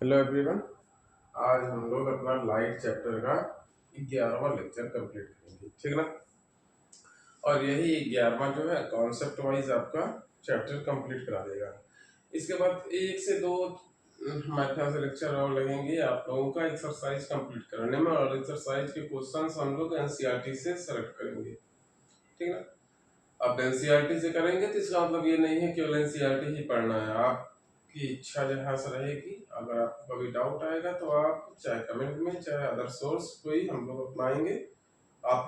Hello everyone. आज हम लोग अपना लाइट चैप्टर का 11वां लेक्चर कंप्लीट करेंगे, ठीक ना। और यही 11वां जो है कॉन्सेप्ट वाइज आपका चैप्टर कंप्लीट करा देगा। इसके बाद एक से दो हमारे ख्याल से लेक्चर और लगेंगे आप लोगों का एक्सरसाइज कंप्लीट कराने में, और एक्सरसाइज के क्वेश्चंस हम लोग एनसीईआरटी से सेलेक्ट करेंगे, ठीक ना। अब एनसीईआरटी से करेंगे तो इसका मतलब ये नहीं है केवल एनसीईआरटी ही पढ़ना है। आपकी इच्छा जहाँ से रहेगी, अगर आपको कभी डाउट आएगा तो आप चाहे कमेंट में चाहे अदर सोर्स कोई हम लोग अपनाएंगे, आप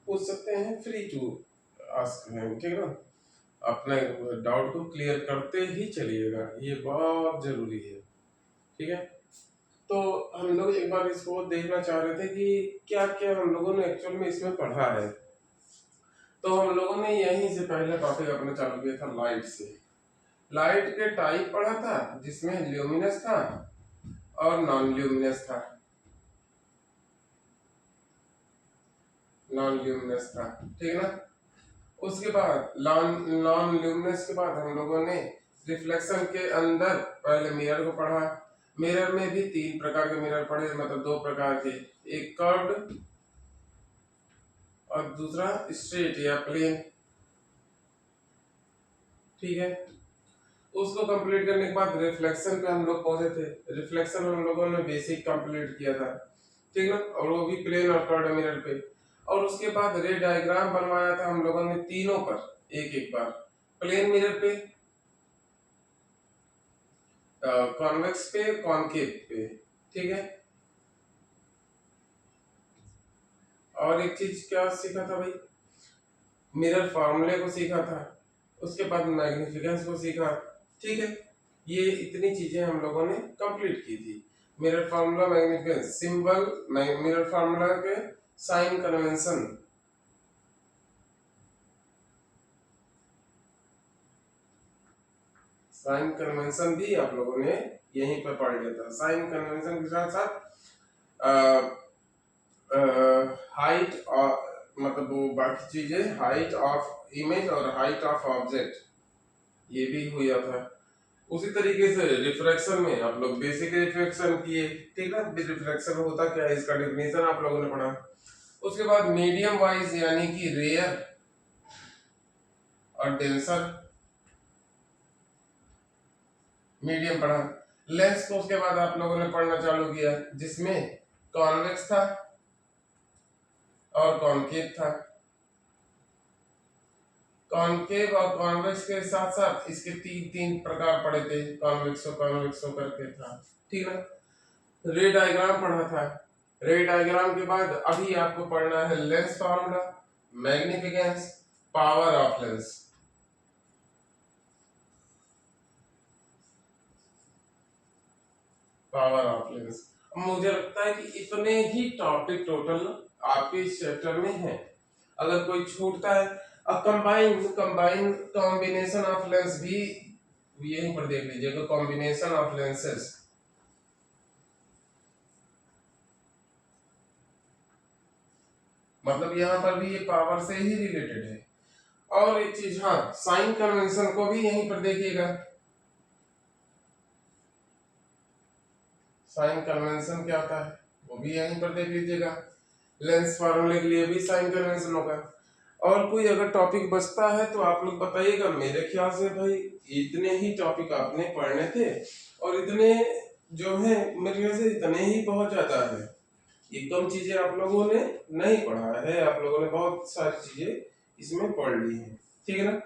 पूछ सकते हैं, फ्री टू आस्क हैं, ठीक है ना। अपने डाउट को क्लियर करते ही चलिएगा, ये बहुत जरूरी है, ठीक है। तो हम लोग एक बार इसको देखना चाह रहे थे कि क्या क्या हम लोगों ने एक्चुअल में इसमें पढ़ा है। तो हम लोगों ने यहीं से पहले टॉपिक अपना चालू किया था लाइट से। लाइट के टाइप पढ़ा था जिसमें ल्यूमिनस था और नॉन ल्यूमिनस था। नॉन ल्यूमिनस था, ठीक है ना। उसके बाद नॉन ल्यूमिनस के बाद हम लोगों ने रिफ्लेक्शन के अंदर पहले मिरर को पढ़ा। मिरर में भी तीन प्रकार के मिरर पढ़े, मतलब दो प्रकार के, एक कर्व्ड और दूसरा स्ट्रेट या प्लेन, ठीक है। उसको कंप्लीट करने के बाद रिफ्लेक्शन पे हम लोग पहुंचे थे। रिफ्लेक्शन हम लोगों ने बेसिक कंप्लीट किया था, ठीक ना, और वो भी प्लेन और कर्व्ड मिरर पे। और उसके बाद रे डायग्राम बनवाया था हम लोगों ने तीनों पर एक एक बार। प्लेन मिरर पे, कॉन्वेक्स पे, कॉनकेव पे, ठीक है। और एक चीज क्या सीखा था भाई, मिरर फार्मूले को सीखा था। उसके बाद मैग्निफिकेंस को सीखा, ठीक है। ये इतनी चीजें हम लोगों ने कंप्लीट की थी। Mirror formula, magnification, symbol, mirror formula के साइन कन्वेंशन, साइन कन्वेंशन भी आप लोगों ने यहीं पर पढ़ लिया था। साइन कन्वेंशन के साथ साथ हाइट और मतलब वो बाकी चीजें, हाइट ऑफ इमेज और हाइट ऑफ ऑब्जेक्ट, ये भी हुआ था। उसी तरीके से रिफ्रैक्शन में आप लोग बेसिक रिफ्रैक्शन किए, ठीक है। रिफ्रैक्शन होता क्या है इसका डेफिनेशन आप लोगों ने पढ़ा। उसके बाद मीडियम वाइज यानी कि रेयर और डेंसर, मीडियम पढ़ा। लेंस को उसके बाद आप लोगों ने पढ़ना चालू किया जिसमें कॉन्वेक्स था और कॉनकेव था। कॉनकेव और कॉन्वेक्स के साथ साथ इसके तीन तीन प्रकार पढ़े थे, कॉन्वेक्सो करके था, ठीक है। रे डायग्राम पढ़ा था। रे डायग्राम के बाद अभी आपको पढ़ना है lens formula, magnification, power of lens. Power of lens. मुझे लगता है कि इतने ही टॉपिक टोटल आपके इस चैप्टर में है। अगर कोई छूटता है, अब combine combine combination of lens भी यहीं पर देख लीजिएगा, कॉम्बिनेशन ऑफ लेंसेस, मतलब यहाँ पर भी ये पावर से ही रिलेटेड है। और एक चीज, हाँ, साइन कन्वेंशन को भी यहीं पर देखिएगा। साइन कन्वेंशन क्या होता है वो भी यहीं पर देख लीजिएगा। लेंस फार्मूले के लिए भी साइन कन्वेंशन होगा। और कोई अगर टॉपिक बचता है तो आप लोग बताइएगा। मेरे ख्याल से भाई इतने ही टॉपिक आपने पढ़ने थे, और इतने जो है मेरे ख्याल से इतने ही बहुत ज्यादा है। ये कम चीजें आप लोगों ने नहीं पढ़ा है, आप लोगों ने बहुत सारी चीजें इसमें पढ़ ली है, ठीक है ना।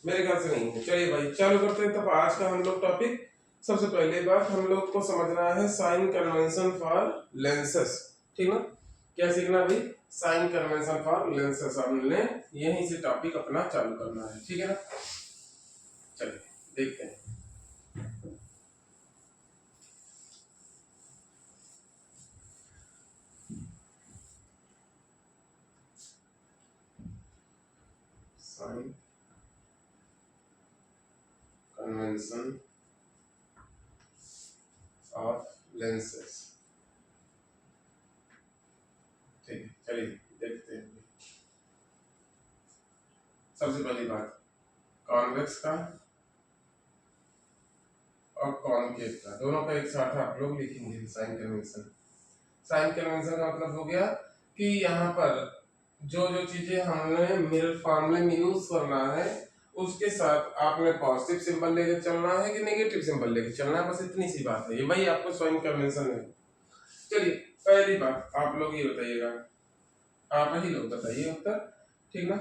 मेरे ख्याल से नहीं है। चलिए भाई चालू करते हैं तब आज का हम लोग टॉपिक। सबसे पहले बात हम लोग को समझना है साइन कन्वेंशन फॉर लेंसेस, ठीक ना। क्या सीखना भाई, साइन कन्वेंशन फॉर लेंसेस हमने यहीं से टॉपिक अपना चालू करना है, ठीक है ना। चलिए देखते हैं। साइन कन्वेंशन ऑफ लेंसेस, ठीक है। चलिए देखते हैं। सबसे पहली बात, कॉन्वेक्स का और कॉनकेव का, दोनों का एक साथ आप लोग लिखेंगे साइन कन्वेंशन। साइन कन्वेंशन का मतलब हो गया कि यहाँ पर जो जो चीजें हमने मिरर फॉर्मूले में यूज करना है उसके साथ आपने पॉजिटिव सिंबल लेके चलना है कि नेगेटिव सिंबल लेके चलना है, बस इतनी सी बात है, ये भाई आपको साइन कन्वेंशन है। चलिए पहली बात आप लोग ये बताइएगा, आप ही लोग बताइए उत्तर, ठीक ना।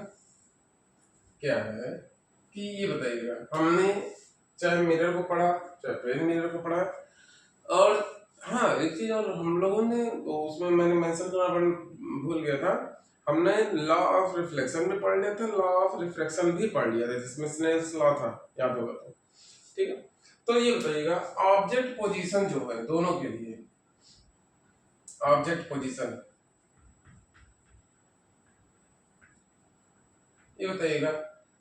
क्या है कि ये बताइएगा, हमने चाहे मिरर को पढ़ा चाहे प्लेन मिरर को पढ़ा, और हाँ एक चीज और हम लोगों ने उसमें मैंने मेंशन करना भूल गया था, हमने लॉ ऑफ रिफ्लेक्शन भी पढ़ लिया था, लॉ ऑफ रिफ्रैक्शन भी पढ़ लिया था जिसमें स्नेल्स लॉ था, याद होगा तो, ठीक है। तो ये बताइएगा ऑब्जेक्ट पोजीशन जो है दोनों के लिए, ऑब्जेक्ट पोजीशन ये बताइएगा,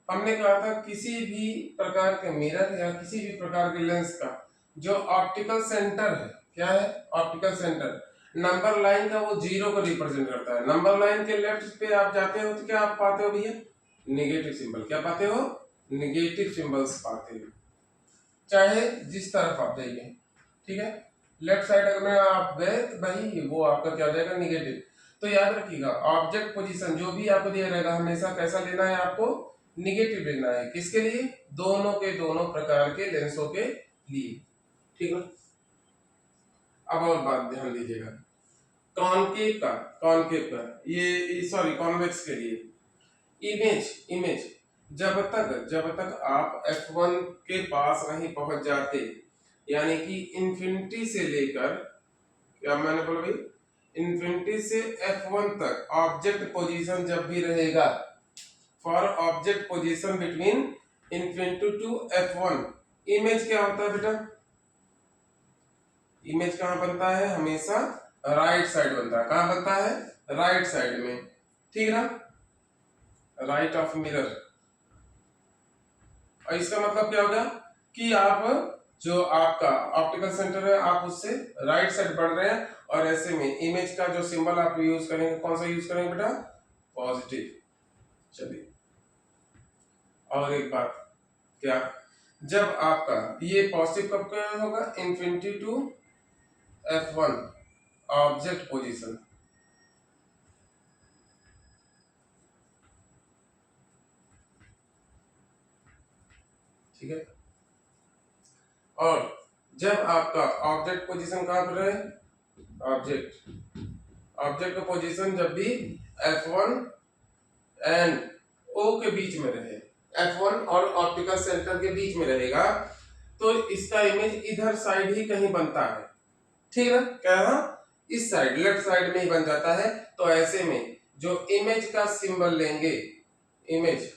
हमने कहा था किसी भी प्रकार के मिरर या किसी भी प्रकार के लेंस का जो ऑप्टिकल सेंटर है, क्या है ऑप्टिकल सेंटर, नंबर लाइन का वो जीरो को रिप्रेजेंट करता है। नंबर लाइन के लेफ्ट पे आप जाते हो तो क्या आप पाते हो भैया, नेगेटिव सिंबल, क्या पाते हो, नेगेटिव सिंबल्स पाते हो, चाहे जिस तरफ आप जाइए, ठीक है। लेफ्ट साइड अगर आप गए तो भाई वो आपका क्या हो जाएगा, नेगेटिव। तो याद रखिएगा ऑब्जेक्ट पोजीशन जो भी आपको दिया रहेगा हमेशा कैसा लेना है आपको, निगेटिव लेना है, किसके लिए, दोनों के दोनों प्रकार के लेंसों के लिए, ठीक है। अब और बात ध्यान दीजिएगा, कॉनकेव का ये सॉरी कॉन्वेक्स के लिए इमेज जब तक आप f1 के पास नहीं पहुंच जाते, यानी कि इंफिनिटी से लेकर, क्या मैंने बोला भाई, इंफिनिटी से f1 तक ऑब्जेक्ट पोजीशन जब भी रहेगा, for object position between infinity to f1, image क्या होता है बेटा, इमेज कहां बनता है, हमेशा राइट साइड बनता है, कहां बनता है, राइट साइड में, ठीक ना, राइट ऑफ मिरर। और इसका मतलब क्या होगा कि आप जो आपका ऑप्टिकल सेंटर है आप उससे राइट साइड बढ़ रहे हैं, और ऐसे में इमेज का जो सिंबल आप यूज करेंगे कौन सा यूज करेंगे बेटा, पॉजिटिव। चलिए और एक बात, क्या जब आपका ये पॉजिटिव कब क्या होगा, infinity to f1 object position, ठीक है। और जब आपका ऑब्जेक्ट पोजीशन कहां पर है, ऑब्जेक्ट का पोजीशन जब भी f1 एंड O के बीच में रहे, f1 और ऑप्टिकल सेंटर के बीच में रहेगा, तो इसका इमेज इधर साइड ही कहीं बनता है, ठीक है ना, क्या इस साइड लेफ्ट साइड में ही बन जाता है। तो ऐसे में जो इमेज का सिंबल लेंगे, इमेज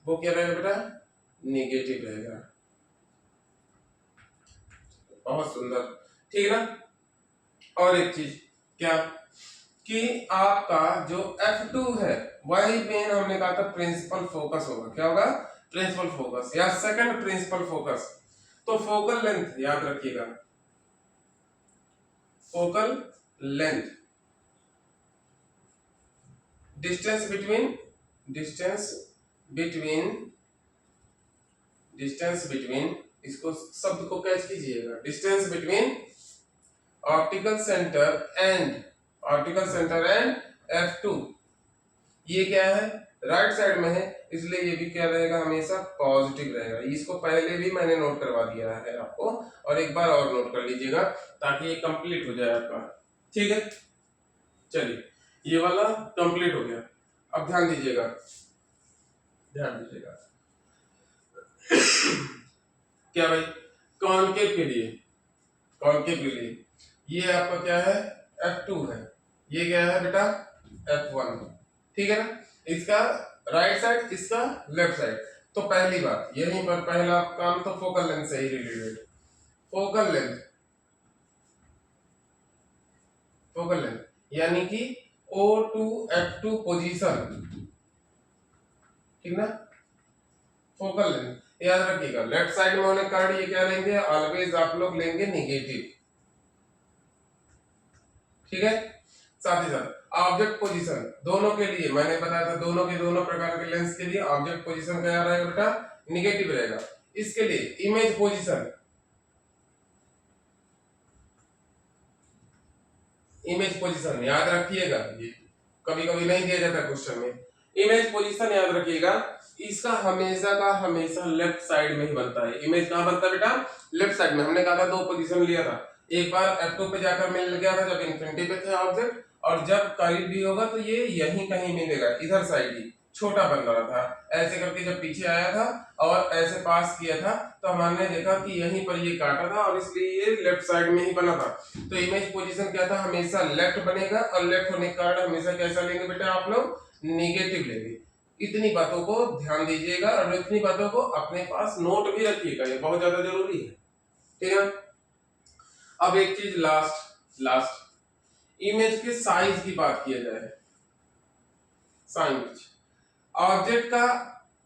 वो क्या रहेगा बेटा, नेगेटिव रहेगा, बहुत सुंदर, ठीक है ना। और एक चीज क्या कि आपका जो f2 है वही मेन हमने कहा था प्रिंसिपल फोकस होगा, क्या होगा, प्रिंसिपल फोकस या सेकंड प्रिंसिपल फोकस। तो फोकल लेंथ याद रखिएगा, फोकल लेंथ, डिस्टेंस बिटवीन इसको शब्द को कैच कीजिएगा, distance between optical centre and f2, ये क्या है, राइट साइड में है, इसलिए ये भी क्या रहेगा, हमेशा पॉजिटिव रहेगा। इसको पहले भी मैंने नोट करवा दिया है आपको, और एक बार और नोट कर लीजिएगा ताकि ये कंप्लीट हो जाए आपका, ठीक है। चलिए ये वाला कंप्लीट हो गया, अब ध्यान दीजिएगा क्या भाई, कॉनकेव के लिए ये आपका क्या है, f2 है, ये क्या है बेटा, f1, ठीक है ना। इसका राइट साइड, इसका लेफ्ट साइड। तो पहली बात यहीं पर पहला काम तो फोकल लेंथ से ही रिलेटेड, फोकल लेंथ यानी कि O to f2 पोजीशन, ठीक ना, फोकल लेंथ याद रखिएगा, लेफ्ट साइड में होने कारण ये क्या लेंगे, ऑलवेज आप लोग लेंगे नेगेटिव, ठीक है। साथ ही साथ ऑब्जेक्ट पोजीशन दोनों के लिए मैंने बताया था, दोनों के दोनों प्रकार के लेंस के लिए ऑब्जेक्ट पोजीशन क्या रहेगा बेटा, नेगेटिव रहेगा। इसके लिए इमेज पोजीशन इमेज पोजीशन याद रखिएगा, ये कभी कभी नहीं दिया जाता क्वेश्चन में। इमेज पोजीशन याद रखिएगा, इसका हमेशा का हमेशा लेफ्ट साइड में ही बनता है। इमेज कहाँ बनता है बेटा? लेफ्ट साइड में। हमने कहा था दो पोजीशन लिया था, एक बार F2 पे जाकर मिल गया था जब इन्फिनिटी पे थे ऑब्जेक्ट, और जब करीब भी होगा तो ये यहीं कहीं मिलेगा, इधर साइड ही छोटा बन रहा था। ऐसे करके जब पीछे आया था और ऐसे पास किया था तो हमने देखा कि यहीं पर ये काटा था और इसलिए ये लेफ्ट साइड में ही बना था। तो इमेज पोजीशन क्या था? हमेशा लेफ्ट बनेगा, और लेफ्ट होने के कारण हमेशा कैसा लेंगे बेटा आप लोग? नेगेटिव लेंगे। इतनी बातों को ध्यान दीजिएगा और इतनी बातों को अपने पास नोट भी रखिएगा, ये बहुत ज्यादा जरूरी है, ठीक है। अब एक चीज लास्ट इमेज के साइज की बात किया जाए। साइज ऑब्जेक्ट का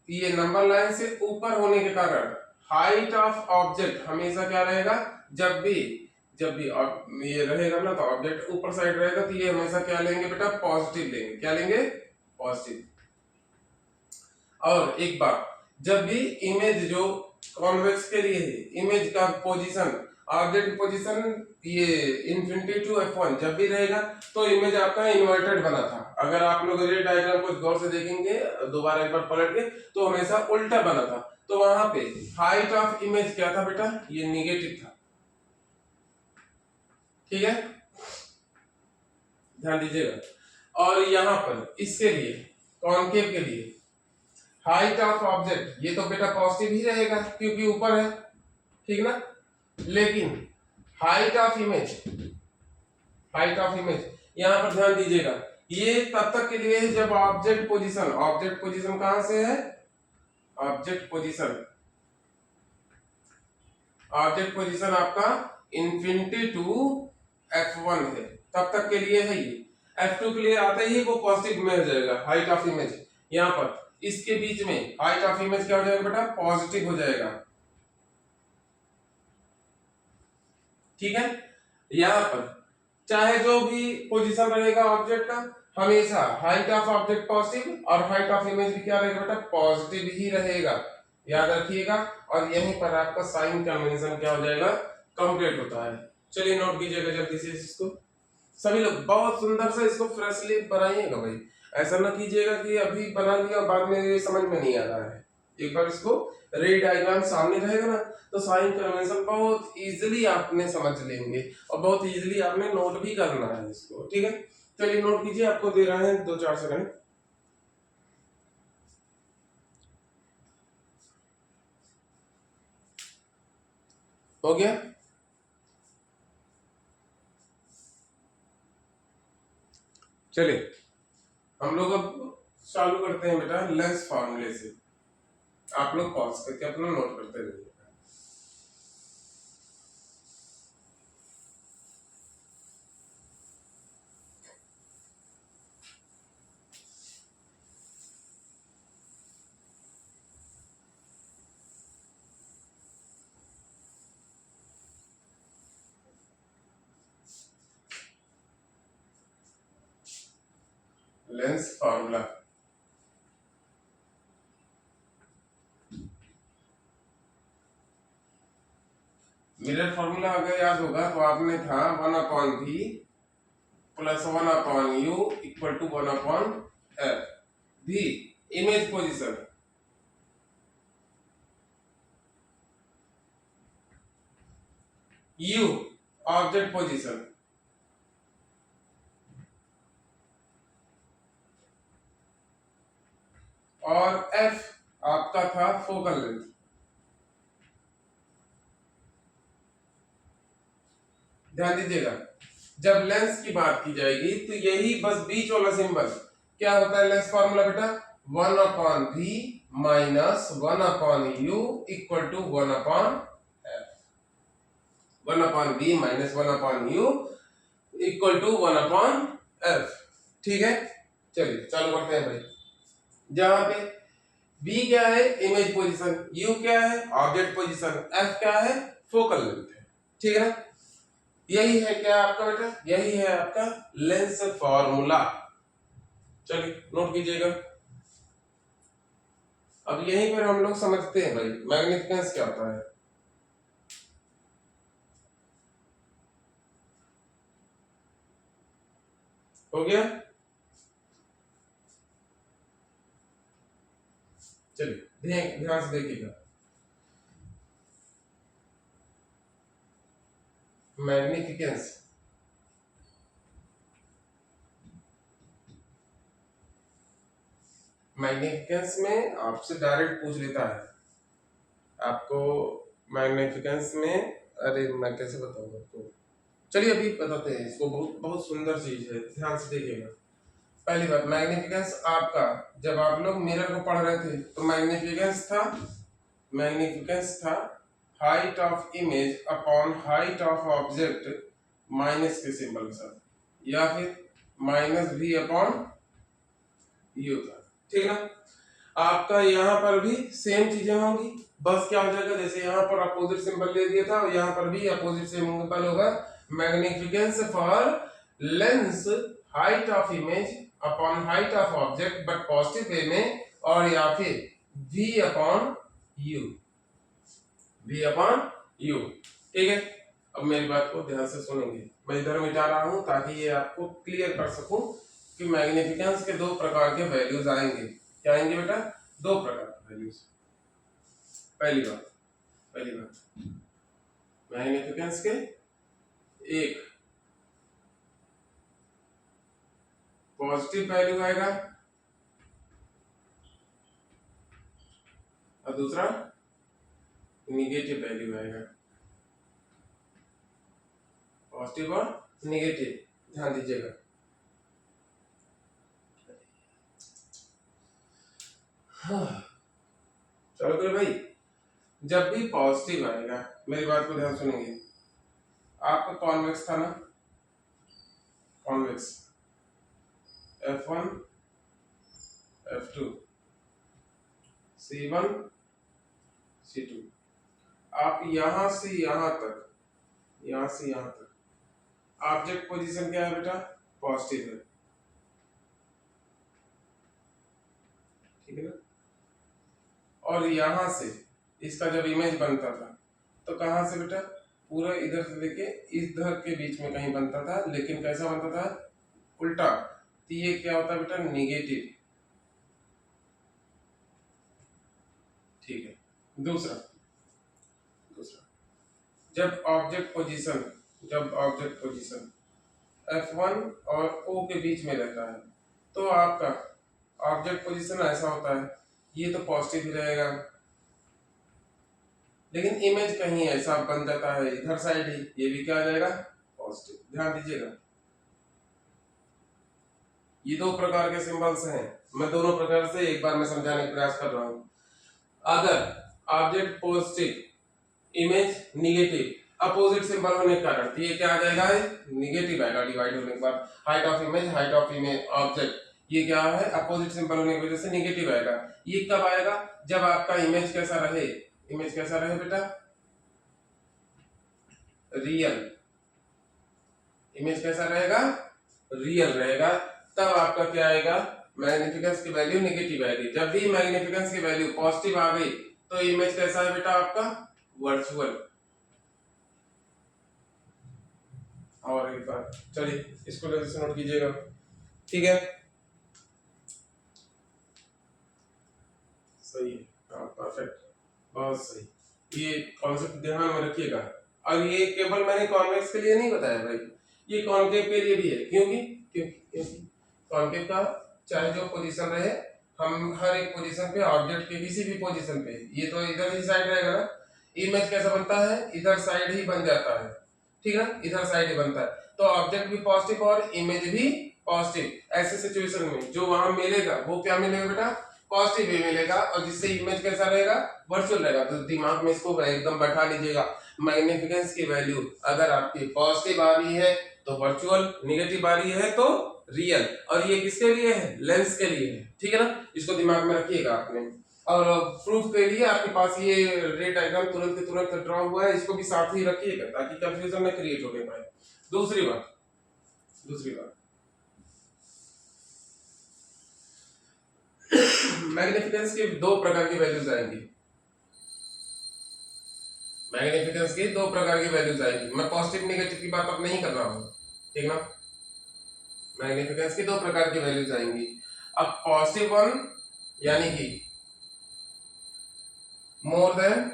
ये नंबर लाइन से ऊपर होने के कारण हाइट ऑफ ऑब्जेक्ट हमेशा क्या रहेगा? जब भी ये रहेगा ना तो ऑब्जेक्ट ऊपर साइड रहेगा तो ये हमेशा क्या लेंगे बेटा? पॉजिटिव लेंगे। क्या लेंगे? पॉजिटिव। और एक बात, जब भी इमेज जो कॉन्वेक्स के लिए है, इमेज का पोजीशन, ऑब्जेक्ट पोजीशन ये इन्फिनिटी टू F1 जब भी रहेगा तो इमेज आपका इन्वर्टेड बना था। अगर आप लोग ये डायग्राम को गौर से देखेंगे दोबारा एक बार पलट के तो हमेशा उल्टा बना था। तो वहां पे हाइट ऑफ इमेज क्या था बेटा? ये निगेटिव था, ठीक है, ध्यान दीजिएगा। और यहां पर इसके लिए कॉनकेव के लिए हाइट ऑफ ऑब्जेक्ट ये तो बेटा पॉजिटिव ही रहेगा क्योंकि ऊपर है, ठीक ना। लेकिन हाइट ऑफ इमेज यहां पर ध्यान दीजिएगा, ये तब तक के लिए है जब ऑब्जेक्ट पोजीशन कहां से है? ऑब्जेक्ट पोजीशन आपका इन्फिनिटी टू F1 है, तब तक के लिए है ये। F2 के लिए आते ही वो पॉजिटिव में हो जाएगा हाइट ऑफ इमेज। यहां पर इसके बीच में हाइट ऑफ इमेज क्या हो जाएगा बेटा? पॉजिटिव हो जाएगा, ठीक है। यहां पर चाहे जो भी पोजीशन रहेगा ऑब्जेक्ट का, हमेशा हाइट ऑफ ऑब्जेक्ट पॉजिटिव और हाइट ऑफ इमेज भी क्या रहेगा बेटा? पॉजिटिव ही रहेगा, याद रखिएगा। और यहीं पर आपका साइन कन्वेंशन क्या हो जाएगा? कंप्लीट होता है। चलिए नोट कीजिएगा जल्दी से इसको सभी लोग, बहुत सुंदर से इसको फ्रेशली बनाइएगा भाई। ऐसा ना कीजिएगा कि अभी बना लिया और बाद में ये समझ में नहीं आ रहा है। एक बार इसको रे डायग्राम सामने रहेगा ना तो साइन कन्वेंशन बहुत इजीली आपने समझ लेंगे और बहुत इजीली आपने नोट भी करना है इसको, ठीक है। चलिए नोट कीजिए, आपको दे रहे हैं 2-4 सेकंड। हो गया? चलिए हम लोग अब चालू करते हैं बेटा लेंस फॉर्मूले से। आप लोग पॉज करके अपना नोट करते रहिए। लेंस फॉर्मूला, मिरर फॉर्मूला अगर याद होगा तो आपने था 1/v plus 1/u equal to 1/f। v image position, u object position, और f आपका था फोकल लेंथ। ध्यान दीजिएगा, जब लेंस की बात की जाएगी तो यही बस बीच वाला सिंबल क्या होता है लेंस फॉर्मूला बेटा? 1/v minus 1/u equal to 1/f। 1/v minus 1/u equal to 1/f, ठीक है। चलिए चालू करते हैं भाई। जहां पे v क्या है? इमेज पोजीशन, u क्या है? ऑब्जेक्ट पोजीशन, f क्या है? फोकल लेंथ है, ठीक है। यही है क्या आपका बेटा? यही है आपका लेंस फॉर्मूला। चलिए नोट कीजिएगा। अब यहीं पर हम लोग समझते हैं भाई मैग्निफिकेंस क्या होता है। हो गया। चलिए ध्यान से देखिएगा, मैग्निफिकेंस मैग्निफिकेंस में आपसे डायरेक्ट पूछ लेता है आपको। मैग्निफिकेंस में, अरे मैं कैसे बताऊंगा आपको, चलिए अभी बताते हैं इसको। बहुत बहुत सुंदर चीज है, ध्यान से देखिएगा। पहली बात, मैग्निफिकेंस आपका, जब आप लोग मिरर को पढ़ रहे थे तो मैग्निफिकेंस था height of image upon height of object minus के सिंबल के साथ, या फिर माइनस v अपॉन यू था, ठीक ना। आपका यहाँ पर भी सेम चीजें होंगी, बस क्या हो जाएगा, जैसे यहाँ पर अपोजिट सिंबल ले दिया था और यहाँ पर भी अपोजिट सिंबल होगा। Magnification for lens height of image upon height of object but positive way में, और या फिर v अपॉन यू, ठीक है। अब मेरी बात को ध्यान से सुनेंगे, मैं इधर मिटा रहा हूं ताकि ये आपको क्लियर कर सकूं कि मैग्निफिकेंस के दो प्रकार के वैल्यूज आएंगे। क्या आएंगे बेटा? दो प्रकार के वैल्यूज। पहली बात मैग्निफिकेंस के एक पॉजिटिव वैल्यू आएगा और दूसरा निगेटिव वैल्यू आएगा। पॉजिटिव और निगेटिव, ध्यान दीजिएगा। चलो तो भाई, जब भी पॉजिटिव आएगा, मेरी बात को ध्यान सुनेंगे। आपका कॉन्वेक्स था ना, convex F1 F2 C1 C2, आप यहां से यहां तक ऑब्जेक्ट पोजीशन क्या है बेटा? पॉजिटिव है, ठीक है ना। और यहां से इसका जब इमेज बनता था तो कहां से बेटा? पूरा इधर से लेके इधर के बीच में कहीं बनता था, लेकिन कैसा बनता था? उल्टा। तो ये क्या होता है बेटा? निगेटिव, ठीक है। दूसरा जब ऑब्जेक्ट पोजीशन F1 और O के बीच में रहता है तो आपका ऑब्जेक्ट पोजीशन ऐसा होता है, ये तो पॉजिटिव ही रहेगा, लेकिन इमेज कहीं ऐसा बन जाता है इधर साइड ही, ये भी क्या आ जाएगा? पॉजिटिव। ध्यान दीजिएगा, ये दो प्रकार के सिंबल्स हैं, मैं दोनों प्रकार से एक बार में समझाने का प्रयास कर रहा हूं। अगर object positive, image negative, opposite symbol होने के कारण तो ये क्या आ जाएगा? निगेटिव आएगा। डिवाइड होने के बाद हाइट ऑफ इमेज ऑब्जेक्ट, ये क्या है? अपोजिट सिंबल होने की वजह से निगेटिव आएगा। ये कब आएगा? जब आपका इमेज कैसा रहे? इमेज कैसा रहे बेटा? रियल। इमेज कैसा रहेगा? रियल रहेगा। तब आपका क्या आएगा? मैग्निफिकेंस की वैल्यू निगेटिव आएगी। जब भी मैग्निफिकेंस की वैल्यू पॉजिटिव आ गई तो इमेज कैसा है बेटा आपका? वर्चुअल। और एक बार चलिए इसको जल्दी से नोट कीजिएगा, ठीक है। सही है, हाँ परफेक्ट, बहुत सही। ये कॉन्सेप्ट ध्यान में रखिएगा। और ये केवल मैंने कॉन्वेक्स के लिए नहीं बताया भाई, ये कॉन्केव के लिए भी है। क्योंकि कॉन्केव का चाहे जो पोजीशन रहे, हम हर एक पोजीशन पे ऑब्जेक्ट के किसी भी पोजीशन पे, ये तो इधर ही साइड रहेगा ना, इमेज कैसा बनता है? इधर साइड ही बन जाता है, ठीक है ना, इधर साइड ही बनता है। तो ऑब्जेक्ट भी पॉजिटिव और इमेज भी पॉजिटिव। ऐसे सिचुएशन में जो वहां मिलेगा वो क्या मिलेगा बेटा? पॉजिटिव वे मिलेगा, और जिससे इमेज कैसा रहेगा? वर्चुअल रहेगा। तो दिमाग में इसको एकदम बैठा लीजिएगा, मैग्निफिकेंस की वैल्यू अगर आपकी पॉजिटिव आ रही है तो वर्चुअल, निगेटिव आ रही है तो रियल। और ये किसके लिए है? लेंस के लिए है, ठीक है ना। इसको दिमाग में रखिएगा आपने। और प्रूफ के लिए आपके पास ये रे डायग्राम तुरंत के तुरंत ड्रॉ हुआ है, इसको भी साथ ही रखिएगा ताकि कंफ्यूजन न क्रिएट होने पाए। दूसरी बात मैग्निफिकेंस के दो प्रकार की वैल्यूज आएंगी। मैग्निफिकेंस की दो प्रकार की वैल्यूज आएंगी। मैं पॉजिटिव नेगेटिव की बात अब नहीं कर रहा हूं, ठीक ना। मैग्निफिकेंस की दो प्रकार की वैल्यूज आएंगी। अब पॉजिटिव वन यानी कि more than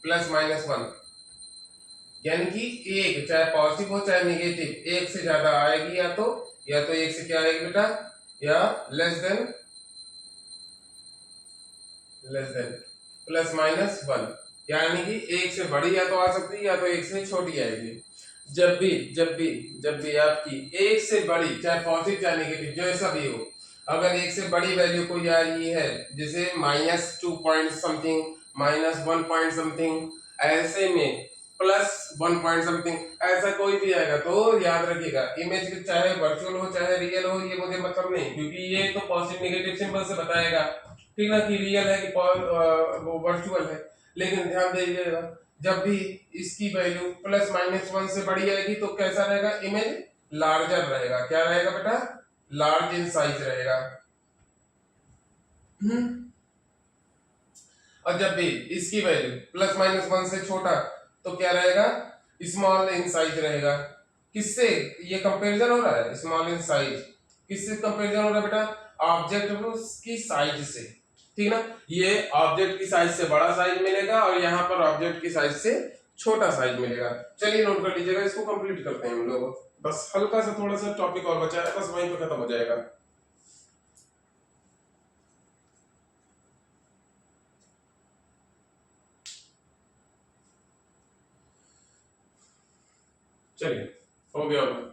plus minus one, यानी कि एक चाहे पॉजिटिव हो चाहे निगेटिव एक से ज्यादा आएगी, या तो एक से क्या आएगी बेटा, या less than plus minus one, यानी कि एक से बड़ी या तो आ सकती है या तो एक से छोटी आएगी। जब भी आपकी एक से बड़ी चाहे पॉजिटिव चाहे नेगेटिव जैसा भी हो, अगर एक से बड़ी वैल्यू कोई आ रही है जैसे minus 2 point something, minus 1 point something, ऐसे में प्लस 1 पॉइंट समथिंग, ऐसा कोई भी आएगा तो याद रखिएगा इमेज चाहे वर्चुअल हो चाहे रियल हो, ये मुझे मतलब नहीं, क्योंकि ये तो पॉजिटिव नेगेटिव सिंबल से बताएगा, ठीक ना, कि रियल है कि वो वर्चुअल है। लेकिन ध्यान दीजिएगा जब भी इसकी वैल्यू प्लस माइनस वन से बड़ी आएगी तो कैसा रहेगा, इमेज लार्जर रहेगा। क्या रहेगा बेटा, लार्ज इन साइज रहेगा। और जब भी इसकी वैल्यू प्लस माइनस वन से छोटा तो क्या रहेगा, स्मॉल इन साइज रहेगा। किससे ये कंपैरिजन हो रहा है, स्मॉल इन साइज किससे कंपैरिजन हो रहा है बेटा, ऑब्जेक्ट की साइज से, ठीक ना। ये ऑब्जेक्ट की साइज से बड़ा साइज मिलेगा और यहाँ पर ऑब्जेक्ट की साइज से छोटा साइज मिलेगा। चलिए नोट कर लीजिएगा, इसको कंप्लीट करते हैं हम लोग। बस हल्का सा थोड़ा सा टॉपिक और बचा है, बस वहीं पे खत्म हो जाएगा। चलिए हो गया होगा।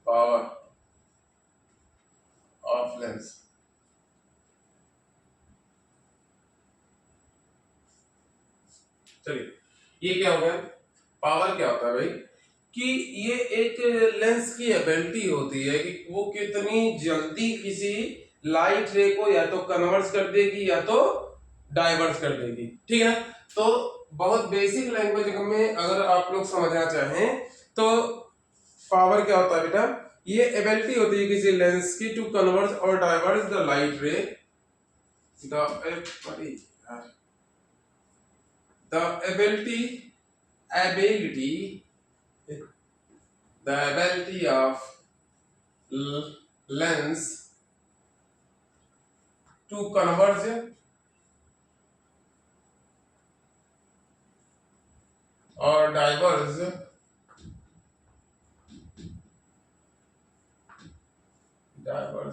पावर ऑफ लेंस, चलिए ये क्या हो गया, पावर क्या होता है भाई, कि ये एक लेंस की एबिलिटी होती है कि वो कितनी जल्दी किसी लाइट रे को या तो कन्वर्ट कर देगी या तो डाइवर्ट कर देगी, ठीक है ना। तो बहुत बेसिक लैंग्वेज में अगर आप लोग समझना चाहें तो पावर क्या होता है बेटा, ये एबिलिटी होती है किसी लेंस की टू कन्वर्ट और डाइवर्ट द लाइट रे, the ability the ability of lens to converge or diverge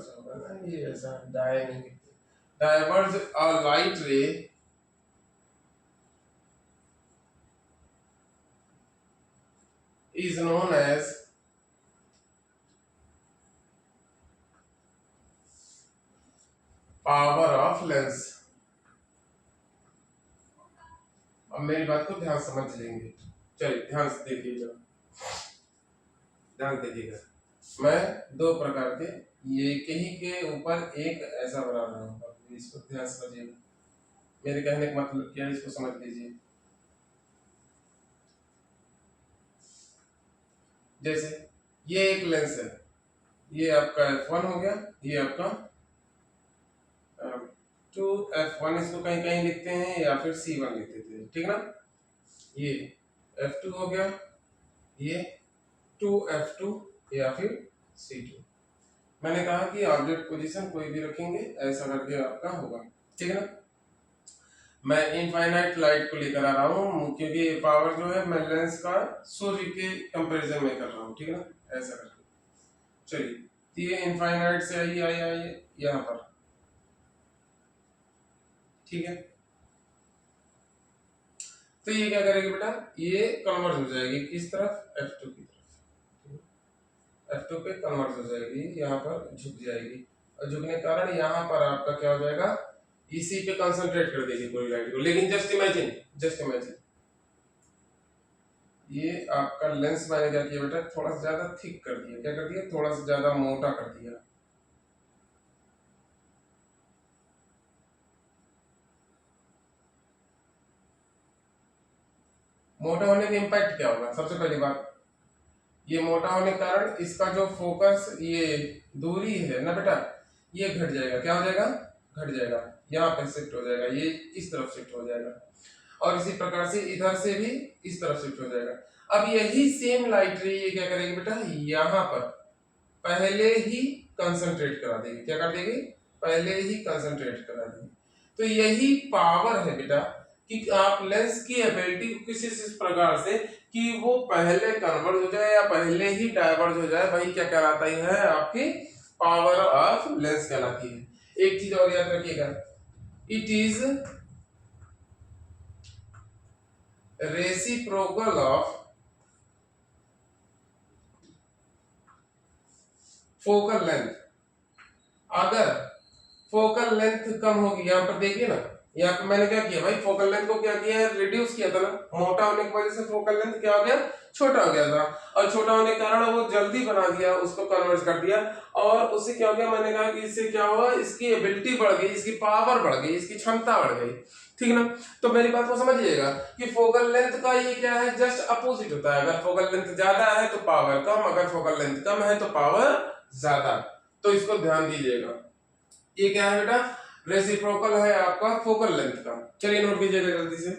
होगा ना, ये ऐसा diverge a light ray is known as power of lens। अब मेरी बात को ध्यान समझ लेंगे, चलिए ध्यान से देखिएगा, ध्यान देखिएगा। मैं दो प्रकार के ये कहीं के ऊपर एक ऐसा बना रहा हूँ, इसको ध्यान समझिएगा, मेरे कहने का मतलब क्या है इसको समझ लीजिए। जैसे ये एक लेंस है, ये आपका f1 हो गया, ये आपका 2f1 इसको कहीं कहीं लिखते हैं या फिर c1 लिख देते हैं, ठीक ना। ये f2 हो गया, ये 2f2 या फिर c2। मैंने कहा कि ऑब्जेक्ट पोजीशन कोई भी रखेंगे ऐसा करके आपका होगा, ठीक है ना। मैं इनफाइनाइट लाइट को लेकर आ रहा हूँ क्योंकि पावर जो है मैं लेंस का सूर्य के कंपैरिजन में कर रहा हूँ, ठीक है ना, ऐसा करके। चलिए ये इनफाइनाइट से आई यहाँ पर, ठीक है। तो ये क्या करेगी बेटा, ये कन्वर्ट हो जाएगी किस तरफ, F2 की तरफ, F2 पे कन्वर्ट हो जाएगी, यहाँ पर झुक जाएगी और झुकने के कारण यहाँ पर आपका क्या हो जाएगा, इसी पे कंसंट्रेट कर देगी पूरी लाइट को। लेकिन जस्ट इमेजिन ये आपका लेंस मैंने क्या किया बेटा, थोड़ा सा ज्यादा थिक कर दिया, क्या कर दिया, थोड़ा सा ज्यादा मोटा कर दिया। मोटा होने का इम्पैक्ट क्या होगा? सबसे पहली बात, ये मोटा होने के कारण इसका जो फोकस, ये दूरी है ना बेटा, ये घट जाएगा। क्या हो जाएगा? घट जाएगा। यहाँ पे शिफ्ट हो जाएगा, ये इस तरफ शिफ्ट हो जाएगा, और इसी प्रकार से इधर से भी इस तरफ शिफ्ट हो जाएगा। अब यही सेम लाइट रे ये क्या करेगी बेटा, यहाँ पर पहले ही कंसंट्रेट करा देगी। क्या कर देगी? पहले ही कंसंट्रेट करा देगी। तो यही पावर है बेटा कि आप लेंस की एबिलिटी को किसी इस प्रकार से कि वो पहले कन्वर्ज हो जाए या पहले ही डाइवर्ज हो जाए, वही क्या कहलाता है? आपकी पावर ऑफ लेंस कहलाती है। एक चीज और याद रखिएगा, it is reciprocal of focal length. अगर फोकल लेंथ कम होगी, यहां पर देखिए ना, यहाँ पे मैंने क्या किया भाई, फोकल लेंथ को क्या किया है? रिड्यूस किया था ना। मोटा होने की वजह से फोकल लेंथ क्या हो गया? छोटा हो गया था, और छोटा होने के कारण वो जल्दी बना दिया, उसको कन्वर्ट कर दिया, और उससे क्या हो गया? मैंने कहा कि इससे क्या हुआ? इसकी एबिलिटी बढ़ गई, इसकी पावर बढ़ गई, इसकी क्षमता बढ़ गई। ठीक ना? तो मेरी बात को समझिएगा कि फोकल लेंथ का ये क्या है? जस्ट अपोजिट होता है। अगर फोकल लेंथ ज्यादा है तो पावर कम, अगर फोकल लेंथ कम है तो पावर ज्यादा। तो इसको ध्यान दीजिएगा। ये क्या है बेटा? रेसिप्रोकल है आपका फोकल लेंथ का। चलिए नोट कीजिएगा जल्दी से।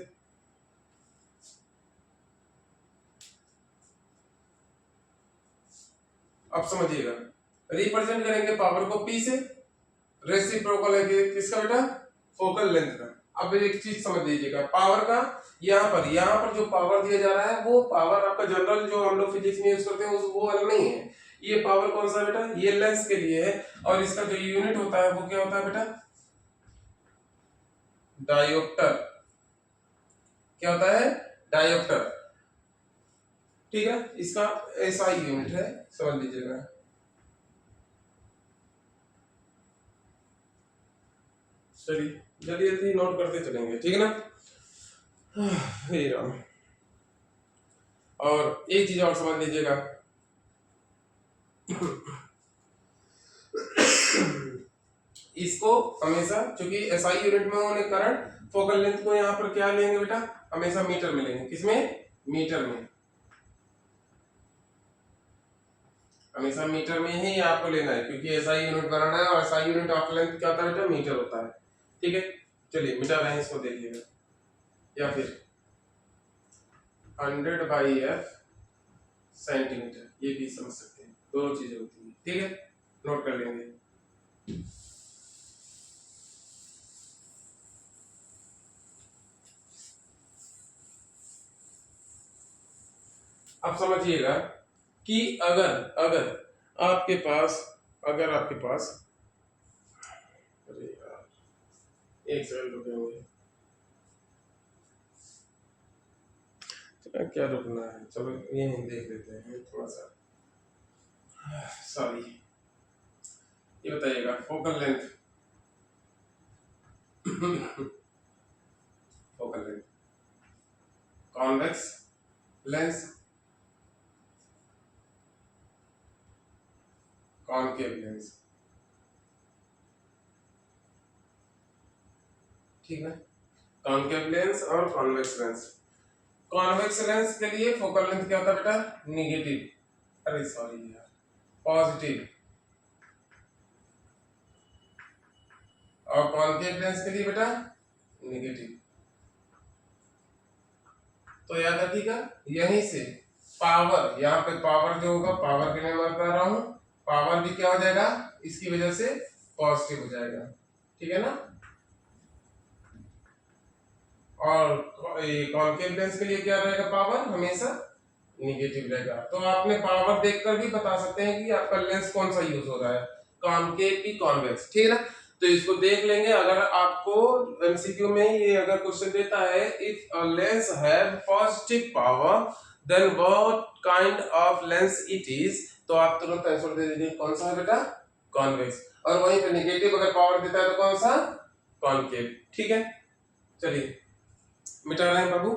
अब समझिएगा, रिप्रेजेंट करेंगे पावर को P से, रेसिप्रोकल है किसका बेटा? फोकल लेंथ का। अब एक चीज समझ लीजिएगा, पावर का यहाँ पर जो पावर दिया जा रहा है वो पावर आपका जनरल जो हम लोग फिजिक्स में यूज करते हैं वो वाला नहीं है। ये पावर कौन सा बेटा? ये लेंस के लिए है, और इसका जो यूनिट होता है वो क्या होता है बेटा? डायोप्टर। क्या होता है? डायोप्टर। ठीक है, इसका ऐसा यूनिट है, समझ लीजिएगा। चलिए जल्दी जल्दी नोट करते चलेंगे, ठीक है ना? हे राम। और एक चीज और समझ लीजिएगा, इसको हमेशा, चूंकि एसआई यूनिट में होने के कारण फोकल लेंथ को यहाँ पर क्या लेंगे बेटा? हमेशा मीटर में लेंगे। किसमें? मीटर में। हमेशा मीटर में ही आपको लेना है, क्योंकि एसआई यूनिट बनाना है, और एसआई यूनिट ऑफ लेंथ क्या होता है बेटा? मीटर होता है। ठीक है, चलिए मिटा रहे हैं इसको, देखिएगा। या फिर 100/f सेंटीमीटर, ये भी समझ सकते हैं, दोनों चीजें होती है। ठीक है, नोट कर लेंगे। अब समझिएगा कि अगर अगर आपके पास अगर आपके पास अरे यार एक सेकंड रुके हुए, क्या रुकना है? चलो ये देख लेते हैं थोड़ा सा, सॉरी। ये बताइएगा, focal length focal length, convex lens, concave lens. ठीक है, कॉनकेव लेंस और कॉन्वेक्स लेंस। कॉन्वेक्स लेंस के लिए फोकल लेंथ क्या होता है बेटा? निगेटिव, अरे सॉरी यार, पॉजिटिव। और कॉनकेव लेंस के लिए बेटा निगेटिव। तो याद रखिएगा, यहीं से पावर, यहाँ पे पावर जो होगा, पावर के लिए मैं बता रहा हूं, पावर भी क्या हो जाएगा? इसकी वजह से पॉजिटिव हो जाएगा। ठीक है ना? और कॉनकेव लेंस के लिए क्या रहेगा? पावर हमेशा निगेटिव रहेगा। तो आपने पावर देखकर भी बता सकते हैं कि आपका लेंस कौन सा यूज हो रहा है, कॉनकेव की कॉन्वेक्स। ठीक है ना? तो इसको देख लेंगे। अगर आपको एमसीक्यू में ये अगर क्वेश्चन देता है, if a lens have positive power then what kind of lens it is, तो आप तुरंत आंसर दे दीजिए, कौन सा है बेटा? कॉन्वेक्स। और वहीं पे नेगेटिव अगर पावर देता है तो कौन सा? कॉनकेव। ठीक है, चलिए मिटा रहे हैं बाबू।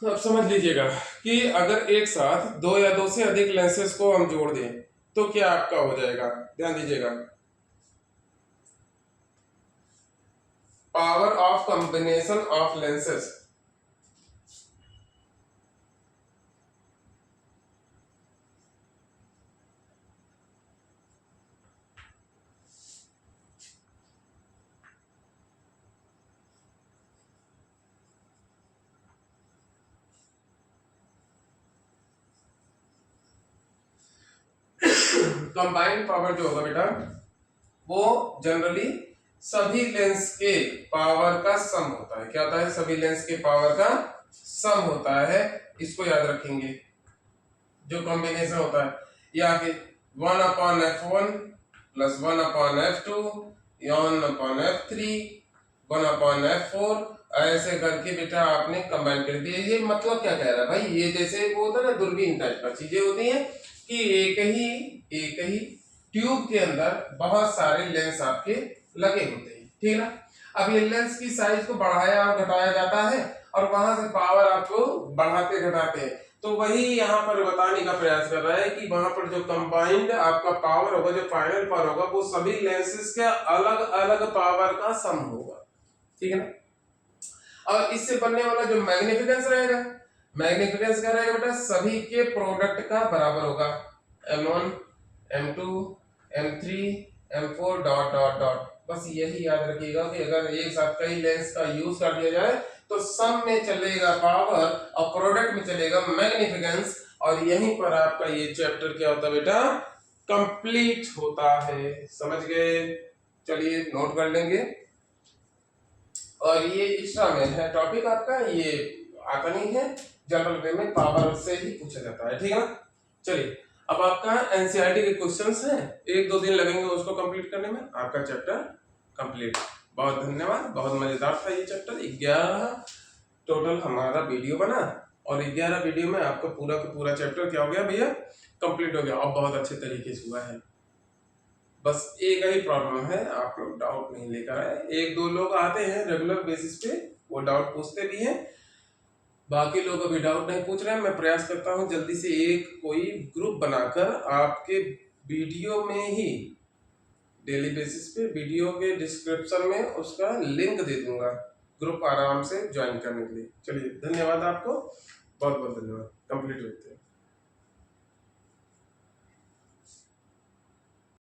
अब समझ लीजिएगा कि अगर एक साथ दो या दो से अधिक लेंसेस को हम जोड़ दें तो क्या आपका हो जाएगा? ध्यान दीजिएगा, power of combination of lenses, combined power जो होगा बेटा वो जनरली सभी लेंस के पावर का सम होता है। क्या होता है? सभी लेंस के पावर का सम होता है। इसको याद रखेंगे, जो कॉम्बिनेशन होता है, या फिर 1/f1 plus 1/f2 1/f3 1/f4 ऐसे करके बेटा आपने कंबाइन कर दिया। ये मतलब क्या कह रहा है भाई? ये जैसे वो होता है ना, दूरबीन टाइप का चीजें होती हैं कि एक ही ट्यूब के अंदर बहुत सारे लेंस आपके लगे होते हैं, ठीक है ना। अब ये लेंस की साइज को बढ़ाया और घटाया जाता है और वहां से पावर आपको बढ़ाते घटाते हैं। तो वही यहाँ पर बताने का प्रयास कर रहा है कि वहां पर जो कंबाइंड आपका पावर होगा, जो फाइनल पावर होगा, वो सभी लेंसेज के अलग अलग पावर का सम होगा, ठीक है ना। और इससे बनने वाला जो मैग्निफिकेंस रहेगा, मैग्निफिकेंस क्या रहेगा बेटा? सभी के प्रोडक्ट का बराबर होगा। M1 M2 M3 M4 dot dot dot. बस यही याद रखिएगा कि अगर एक साथ कई लेंस का यूज कर दिया जाए तो सम में चलेगा पावर और प्रोडक्ट में चलेगा मैग्निफिकेंस, और यहीं पर आपका ये चैप्टर क्या होता है बेटा? कंप्लीट होता है। समझ गए? चलिए नोट कर लेंगे। और ये एक्स्ट्रा में है टॉपिक आपका, ये आता नहीं है, जनरल वे में पावर से ही पूछा जाता है, ठीक है ना। चलिए अब आपका एनसीईआरटी के क्वेश्चंस हैं, 1-2 दिन लगेंगे उसको कंप्लीट करने में, आपका चैप्टर कंप्लीट। बहुत धन्यवाद, बहुत मजेदार था ये चैप्टर। 11 टोटल हमारा वीडियो बना और 11 वीडियो में आपका पूरा का पूरा चैप्टर क्या हो गया भैया? कंप्लीट हो गया और बहुत अच्छे तरीके से हुआ है। बस एक ही प्रॉब्लम है, आप लोग डाउट नहीं लेकर आए। 1-2 लोग आते हैं रेगुलर बेसिस पे, वो डाउट पूछते भी हैं, बाकी लोग अभी डाउट नहीं पूछ रहे हैं। मैं प्रयास करता हूं जल्दी से एक कोई ग्रुप बनाकर आपके वीडियो में ही डेली बेसिस पे वीडियो के डिस्क्रिप्शन में उसका लिंक दे दूंगा, ग्रुप आराम से ज्वाइन करने के लिए। चलिए धन्यवाद आपको, बहुत बहुत धन्यवाद। कंप्लीट होते हैं।